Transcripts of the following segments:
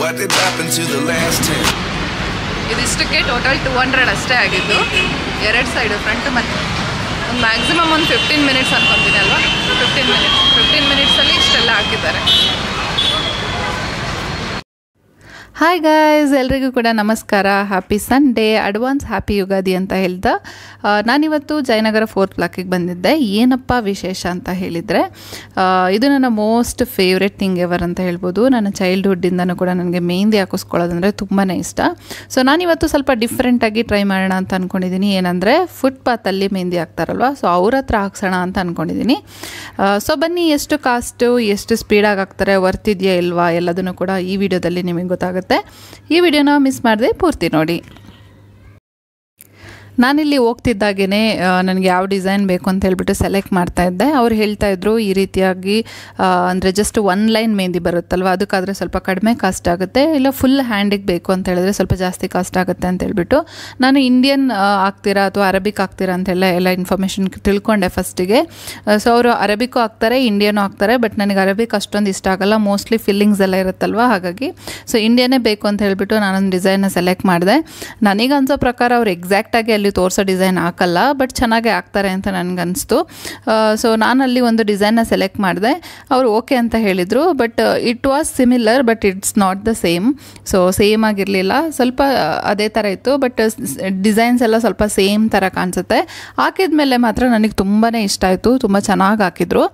what did happen to the last 10? ಇದಿಷ್ಟಕ್ಕೆ total 200 ಅಷ್ಟೇ ಆಗಿದ್ದು. ಎರಡು ಸೈಡು ಫ್ರಂಟ್ ಮತ್ತು ಒಂದು ಮ್ಯಾಕ್ಸಿಮಮ್ ಒಂದು 15 ಮಿನಿಟ್ಸ್ ಅನ್ಕೊತೀನಿ ಅಲ್ವಾ. 15 ಮಿನಿಟ್ಸಲ್ಲಿ ಇಷ್ಟೆಲ್ಲ ಹಾಕಿದ್ದಾರೆ. ಹಾಯ್ ಗಾಯ್ಸ್, ಎಲ್ರಿಗೂ ಕೂಡ ನಮಸ್ಕಾರ. Happy Sunday, advance happy Ugadi ಅಂತ ಹೇಳ್ದ. ನಾನಿವತ್ತು ಜಯನಗರ 4th ಬ್ಲಾಕಿಗೆ ಬಂದಿದ್ದೆ. ಏನಪ್ಪ ವಿಶೇಷ ಅಂತ ಹೇಳಿದರೆ, ಇದು ನನ್ನ ಮೋಸ್ಟ್ ಫೇವ್ರೆಟ್ ಥಿಂಗ್ ಎವರ್ ಅಂತ ಹೇಳ್ಬೋದು. ನನ್ನ ಚೈಲ್ಡ್ಹುಡ್ಡಿಂದನೂ ಕೂಡ ನನಗೆ ಮೆಹಂದಿ ಹಾಕಿಸ್ಕೊಳ್ಳೋದಂದರೆ ತುಂಬಾ ಇಷ್ಟ. ಸೊ ನಾನಿವತ್ತು ಸ್ವಲ್ಪ ಡಿಫ್ರೆಂಟಾಗಿ ಟ್ರೈ ಮಾಡೋಣ ಅಂತ ಅಂದ್ಕೊಂಡಿದ್ದೀನಿ. ಏನಂದರೆ ಫುಟ್ಪಾತಲ್ಲಿ ಮೆಹಂದಿ ಹಾಕ್ತಾರಲ್ವ, ಸೊ ಅವ್ರ ಹತ್ರ ಹಾಕ್ಸೋಣ ಅಂತ ಅಂದ್ಕೊಂಡಿದ್ದೀನಿ. ಸೊ ಬನ್ನಿ, ಎಷ್ಟು ಕಾಸ್ಟು, ಎಷ್ಟು ಸ್ಪೀಡಾಗಿ ಹಾಕ್ತಾರೆ, ವರ್ತಿದೆಯಾ ಇಲ್ವಾ ಎಲ್ಲದನ್ನು ಕೂಡ ಈ ವಿಡಿಯೋದಲ್ಲಿ ನಿಮಗೆ ಗೊತ್ತಾಗುತ್ತೆ. ಈ ವಿಡಿಯೋನ ಮಿಸ್ ಮಾಡದೆ ಪೂರ್ತಿ ನೋಡಿ. ನಾನಿಲ್ಲಿ ಹೋಗ್ತಿದ್ದಾಗೇ ನನಗೆ ಯಾವ ಡಿಸೈನ್ ಬೇಕು ಅಂತ ಹೇಳ್ಬಿಟ್ಟು ಸೆಲೆಕ್ಟ್ ಮಾಡ್ತಾಯಿದ್ದೆ. ಅವ್ರು ಹೇಳ್ತಾಯಿದ್ರು ಈ ರೀತಿಯಾಗಿ ಅಂದರೆ ಜಸ್ಟ್ 1 ಲೈನ್ ಮೆಹಂದಿ ಬರುತ್ತಲ್ವ, ಅದಕ್ಕಾದರೆ ಸ್ವಲ್ಪ ಕಡಿಮೆ ಕಾಸ್ಟ್ ಆಗುತ್ತೆ, ಇಲ್ಲ ಫುಲ್ ಹ್ಯಾಂಡಿಗೆ ಬೇಕು ಅಂತ ಹೇಳಿದ್ರೆ ಸ್ವಲ್ಪ ಜಾಸ್ತಿ ಕಾಸ್ಟ್ ಆಗುತ್ತೆ ಅಂತ ಹೇಳ್ಬಿಟ್ಟು ನಾನು ಇಂಡಿಯನ್ ಹಾಕ್ತೀರಾ ಅಥವಾ ಅರಬಿಕ್ ಹಾಕ್ತೀರಾ ಅಂತೆಲ್ಲ ಇನ್ಫಾರ್ಮೇಷನ್ ತಿಳ್ಕೊಂಡೆ ಫಸ್ಟಿಗೆ. ಸೊ ಅವರು ಅರಬಿಕ್ಕು ಹಾಕ್ತಾರೆ, ಇಂಡಿಯನು ಹಾಕ್ತಾರೆ. ಬಟ್ ನನಗೆ ಅರಬಿಕ್ ಅಷ್ಟೊಂದು ಇಷ್ಟ ಆಗಲ್ಲ, ಮೋಸ್ಟ್ಲಿ ಫಿಲ್ಲಿಂಗ್ಸ್ ಎಲ್ಲ ಇರುತ್ತಲ್ವ, ಹಾಗಾಗಿ ಸೊ ಇಂಡಿಯನ್ನೇ ಬೇಕು ಅಂತ ಹೇಳ್ಬಿಟ್ಟು ನಾನೊಂದು ಡಿಸೈನ್ನ ಸೆಲೆಕ್ಟ್ ಮಾಡಿದೆ. ನನಗೆ ಅನ್ಸೋ ಪ್ರಕಾರ ಅವ್ರು ಎಕ್ಸಾಕ್ಟಾಗಿ ಅಲ್ಲಿ ತೋರಿಸೋ ಡಿಸೈನ್ ಹಾಕಲ್ಲ, ಬಟ್ ಚೆನ್ನಾಗೇ ಹಾಕ್ತಾರೆ ಅಂತ ನನಗನ್ನಿಸ್ತು. ಸೊ ನಾನಲ್ಲಿ ಒಂದು ಡಿಸೈನ್ನ ಸೆಲೆಕ್ಟ್ ಮಾಡಿದೆ. ಅವರು ಓಕೆ ಅಂತ ಹೇಳಿದರು. But it was similar, but it's not the same. So same ಆಗಿರಲಿಲ್ಲ, ಸ್ವಲ್ಪ ಅದೇ ಥರ ಇತ್ತು, ಬಟ್ ಡಿಸೈನ್ಸ್ ಎಲ್ಲ ಸ್ವಲ್ಪ ಸೇಮ್ ಥರ ಕಾಣಿಸುತ್ತೆ. ಹಾಕಿದ ಮೇಲೆ ಮಾತ್ರ ನನಗೆ ತುಂಬಾ ಇಷ್ಟ ಆಯಿತು, ತುಂಬ ಚೆನ್ನಾಗಿ ಹಾಕಿದ್ರು.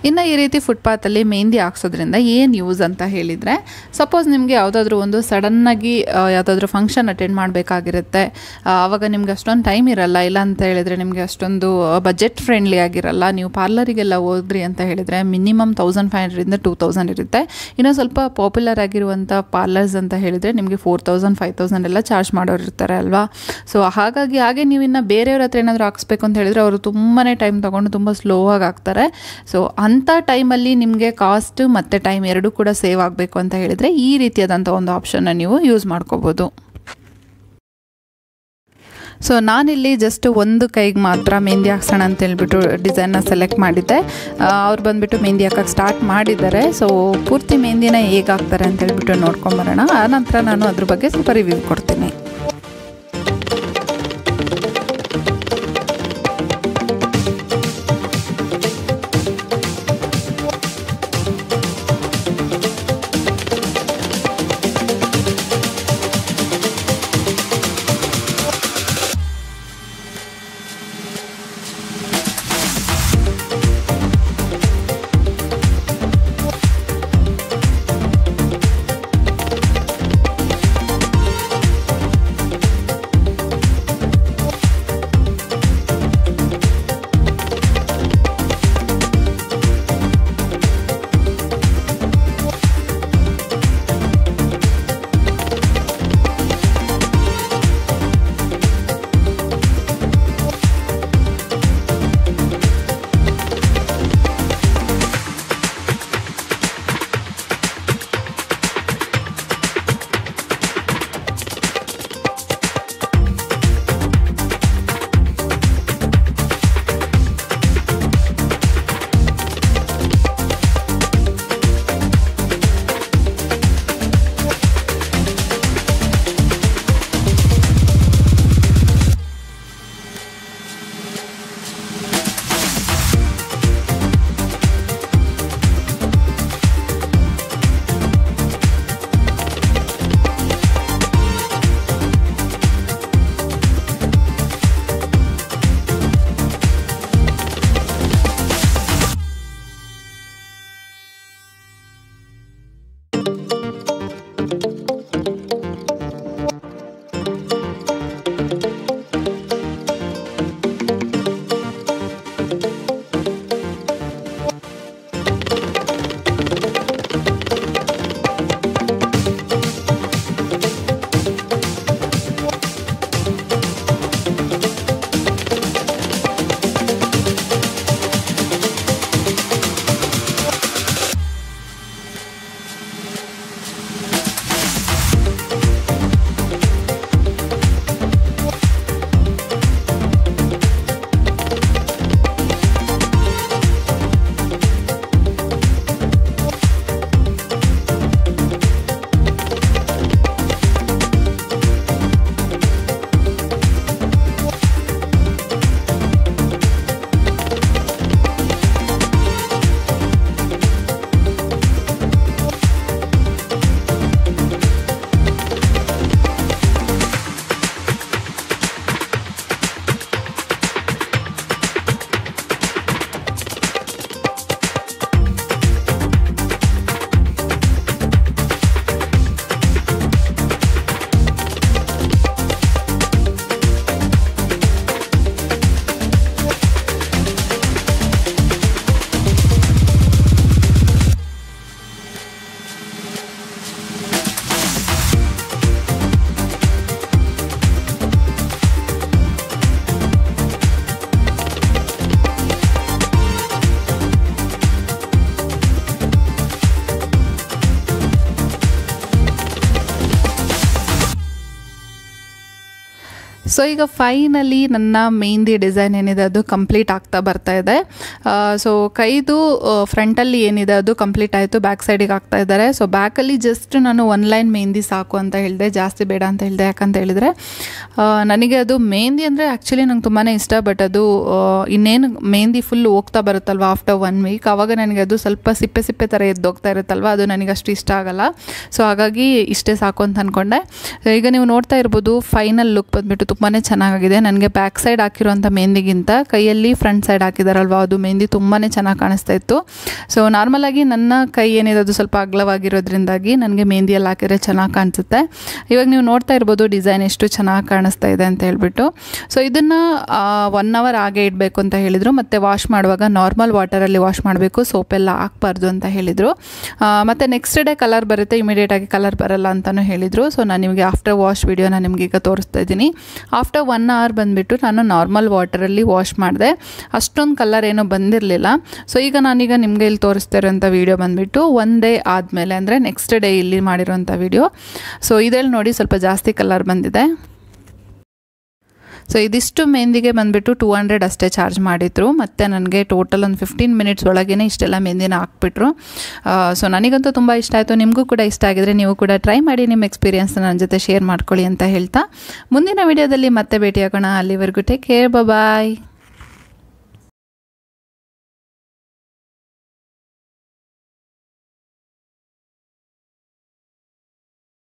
ಇನ್ನು ಈ ರೀತಿ ಫುಟ್ಪಾತಲ್ಲಿ ಮೆಹಂದಿ ಹಾಕ್ಸೋದ್ರಿಂದ ಏನು ಯೂಸ್ ಅಂತ ಹೇಳಿದರೆ, ಸಪೋಸ್ ನಿಮಗೆ ಯಾವುದಾದ್ರೂ ಒಂದು ಸಡನ್ನಾಗಿ ಯಾವುದಾದ್ರೂ ಫಂಕ್ಷನ್ ಅಟೆಂಡ್ ಮಾಡಬೇಕಾಗಿರುತ್ತೆ, ಆವಾಗ ನಿಮ್ಗೆ ಅಷ್ಟೊಂದು ಟೈಮ್ ಇರಲ್ಲ, ಇಲ್ಲ ಅಂತ ಹೇಳಿದರೆ ನಿಮಗೆ ಅಷ್ಟೊಂದು ಬಜೆಟ್ ಫ್ರೆಂಡ್ಲಿ ಆಗಿರಲ್ಲ. ನೀವು ಪಾರ್ಲರಿಗೆಲ್ಲ ಹೋದ್ರಿ ಅಂತ ಹೇಳಿದರೆ ಮಿನಿಮಮ್ 1500 2000 ಇರುತ್ತೆ. ಇನ್ನೂ ಸ್ವಲ್ಪ ಪಾಪ್ಯುಲರ್ ಆಗಿರುವಂಥ ಪಾರ್ಲರ್ಸ್ ಅಂತ ಹೇಳಿದರೆ ನಿಮಗೆ 4000 5000 ಎಲ್ಲ ಚಾರ್ಜ್ ಮಾಡೋರು ಇರ್ತಾರೆ ಅಲ್ವಾ. ಸೊ ಹಾಗೆ ನೀವು ಇನ್ನು ಬೇರೆಯವ್ರ ಹತ್ರ ಏನಾದರೂ ಹಾಕ್ಸ್ಬೇಕು ಅಂತ ಹೇಳಿದರೆ ಅವರು ತುಂಬಾ ಟೈಮ್ ತೊಗೊಂಡು ತುಂಬ ಸ್ಲೋ ಆಗಿ ಹಾಕ್ತಾರೆ. ಸೊ ಅಂಥ ಟೈಮಲ್ಲಿ ನಿಮಗೆ ಕಾಸ್ಟ್ ಮತ್ತು ಟೈಮ್ ಎರಡೂ ಕೂಡ ಸೇವ್ ಆಗಬೇಕು ಅಂತ ಹೇಳಿದರೆ ಈ ರೀತಿಯಾದಂಥ ಒಂದು ಆಪ್ಷನ್ನ ನೀವು ಯೂಸ್ ಮಾಡ್ಕೋಬೋದು. ಸೊ ನಾನಿಲ್ಲಿ ಜಸ್ಟ್ ಒಂದು ಕೈಗೆ ಮಾತ್ರ ಮೆಹಂದಿ ಹಾಕ್ಸೋಣ ಅಂತ ಹೇಳ್ಬಿಟ್ಟು ಡಿಸೈನ್ನ ಸೆಲೆಕ್ಟ್ ಮಾಡಿದ್ದೆ. ಅವ್ರು ಬಂದುಬಿಟ್ಟು ಮೆಹಂದಿ ಹಾಕೋಕ್ಕೆ ಸ್ಟಾರ್ಟ್ ಮಾಡಿದ್ದಾರೆ. ಸೊ ಪೂರ್ತಿ ಮೆಹಂದಿನ ಹೇಗೆ ಹಾಕ್ತಾರೆ ಅಂತ ಹೇಳ್ಬಿಟ್ಟು ನೋಡ್ಕೊಂಬರೋಣ. ಆನಂತರ ನಾನು ಅದ್ರ ಬಗ್ಗೆ ಸ್ವಲ್ಪ ರಿವ್ಯೂ ಕೊಡ್ತೀನಿ. ಸೊ ಈಗ ಫೈನಲಿ ನನ್ನ ಮೆಹಂದಿ ಡಿಸೈನ್ ಏನಿದೆ ಅದು ಕಂಪ್ಲೀಟ್ ಆಗ್ತಾ ಬರ್ತಾ ಇದೆ. ಸೊ ಕೈದು ಫ್ರಂಟಲ್ಲಿ ಏನಿದೆ ಅದು ಕಂಪ್ಲೀಟ್ ಆಯಿತು, ಬ್ಯಾಕ್ ಸೈಡಿಗೆ ಆಗ್ತಾ ಇದ್ದಾರೆ. ಸೊ ಬ್ಯಾಕಲ್ಲಿ ಜಸ್ಟ್ ನಾನು 1 ಲೈನ್ ಮೆಹಂದಿ ಸಾಕು ಅಂತ ಹೇಳಿದೆ, ಜಾಸ್ತಿ ಬೇಡ ಅಂತ ಹೇಳಿದೆ. ಯಾಕಂತ ಹೇಳಿದರೆ ನನಗೆ ಅದು ಮೆಹಂದಿ ಅಂದರೆ ಆ್ಯಕ್ಚುಲಿ ನಂಗೆ ತುಂಬಾ ಇಷ್ಟ. ಬಟ್ ಅದು ಇನ್ನೇನು ಮೆಹಂದಿ ಫುಲ್ ಹೋಗ್ತಾ ಬರುತ್ತಲ್ವ ಆಫ್ಟರ್ 1 ವೀಕ್, ಆವಾಗ ನನಗೆ ಅದು ಸ್ವಲ್ಪ ಸಿಪ್ಪೆ ಸಿಪ್ಪೆ ಥರ ಎದ್ದೋಗ್ತಾ ಇರುತ್ತಲ್ವ, ಅದು ನನಗೆ ಅಷ್ಟು ಇಷ್ಟ ಆಗಲ್ಲ. ಸೊ ಹಾಗಾಗಿ ಇಷ್ಟೇ ಸಾಕು ಅಂತ ಅಂದ್ಕೊಂಡೆ. ಈಗ ನೀವು ನೋಡ್ತಾ ಇರ್ಬೋದು ಫೈನಲ್ ಲುಕ್ ಬಂದುಬಿಟ್ಟು ತುಂಬಾ ಚೆನ್ನಾಗಿದೆ. ನನಗೆ ಬ್ಯಾಕ್ ಸೈಡ್ ಹಾಕಿರೋಂಥ ಮೆಹಂದಿಗಿಂತ ಕೈಯಲ್ಲಿ ಫ್ರಂಟ್ ಸೈಡ್ ಹಾಕಿದಾರಲ್ವ ಅದು ಮೆಹಂದಿ ತುಂಬಾ ಚೆನ್ನಾಗಿ ಕಾಣಿಸ್ತಾ ಇತ್ತು. ಸೊ ನಾರ್ಮಲಾಗಿ ನನ್ನ ಕೈ ಏನಿದೆ ಅದು ಸ್ವಲ್ಪ ಅಗಲವಾಗಿರೋದ್ರಿಂದಾಗಿ ನನಗೆ ಮೆಹಂದಿಯಲ್ಲಿ ಹಾಕಿದ್ರೆ ಚೆನ್ನಾಗಿ ಕಾಣಿಸುತ್ತೆ. ಇವಾಗ ನೀವು ನೋಡ್ತಾ ಇರ್ಬೋದು ಡಿಸೈನ್ ಎಷ್ಟು ಚೆನ್ನಾಗಿ ಕಾಣಿಸ್ತಾ ಇದೆ ಅಂತ ಹೇಳ್ಬಿಟ್ಟು. ಸೊ ಇದನ್ನು 1 ಅವರ್ ಹಾಗೆ ಇಡಬೇಕು ಅಂತ ಹೇಳಿದರು. ಮತ್ತು ವಾಶ್ ಮಾಡುವಾಗ ನಾರ್ಮಲ್ ವಾಟರಲ್ಲಿ ವಾಶ್ ಮಾಡಬೇಕು, ಸೋಪೆಲ್ಲ ಹಾಕಬಾರ್ದು ಅಂತ ಹೇಳಿದರು. ಮತ್ತು ನೆಕ್ಸ್ಟ್ ಡೇ ಕಲರ್ ಬರುತ್ತೆ, ಇಮಿಡಿಯೇಟಾಗಿ ಕಲರ್ ಬರಲ್ಲ ಅಂತಲೂ ಹೇಳಿದರು. ಸೊ ನಾನು ನಿಮಗೆ ಆಫ್ಟರ್ ವಾಶ್ ವಿಡಿಯೋನ ನಿಮಗೆ ಈಗ ತೋರಿಸ್ತಾ ಇದ್ದೀನಿ. ಆಫ್ಟರ್ 1 ಅವರ್ ಬಂದುಬಿಟ್ಟು ನಾನು ನಾರ್ಮಲ್ ವಾಟರಲ್ಲಿ ವಾಶ್ ಮಾಡಿದೆ, ಅಷ್ಟೊಂದು ಕಲರ್ ಏನೂ ಬಂದಿರಲಿಲ್ಲ. ಸೊ ಈಗ ನಾನೀಗ ನಿಮಗೆ ಇಲ್ಲಿ ತೋರಿಸ್ತಾ ಇರೋಂಥ ವೀಡಿಯೋ ಬಂದುಬಿಟ್ಟು 1 ಡೇ ಆದಮೇಲೆ, ಅಂದರೆ ನೆಕ್ಸ್ಟ್ ಡೇ ಇಲ್ಲಿ ಮಾಡಿರೋಂಥ ವೀಡಿಯೋ. ಸೊ ಇದರಲ್ಲಿ ನೋಡಿ ಸ್ವಲ್ಪ ಜಾಸ್ತಿ ಕಲರ್ ಬಂದಿದೆ. ಸೊ ಇದಿಷ್ಟು ಮೆಹಂದಿಗೆ ಬಂದುಬಿಟ್ಟು 200 ಅಷ್ಟೇ ಚಾರ್ಜ್ ಮಾಡಿದ್ರು. ಮತ್ತು ನನಗೆ ಟೋಟಲ್ ಒಂದು 15 ಮಿನಿಟ್ಸ್ ಒಳಗೇ ಇಷ್ಟೆಲ್ಲ ಮೆಹಂದಿನ ಹಾಕ್ಬಿಟ್ರು. ಸೊ ನನಗಂತೂ ತುಂಬ ಇಷ್ಟ ಆಯಿತು. ನಿಮಗೂ ಕೂಡ ಇಷ್ಟ ಆಗಿದ್ರೆ ನೀವು ಕೂಡ ಟ್ರೈ ಮಾಡಿ, ನಿಮ್ಮ ಎಕ್ಸ್ಪೀರಿಯನ್ಸ್ನ ನನ್ನ ಜೊತೆ ಶೇರ್ ಮಾಡ್ಕೊಳ್ಳಿ ಅಂತ ಹೇಳ್ತಾ ಮುಂದಿನ ವಿಡಿಯೋದಲ್ಲಿ ಮತ್ತೆ ಭೇಟಿಯಾಗೋಣ. ಅಲ್ಲಿವರೆಗೂ ಟೇಕ್ ಕೇರ್, ಬಾಯ್.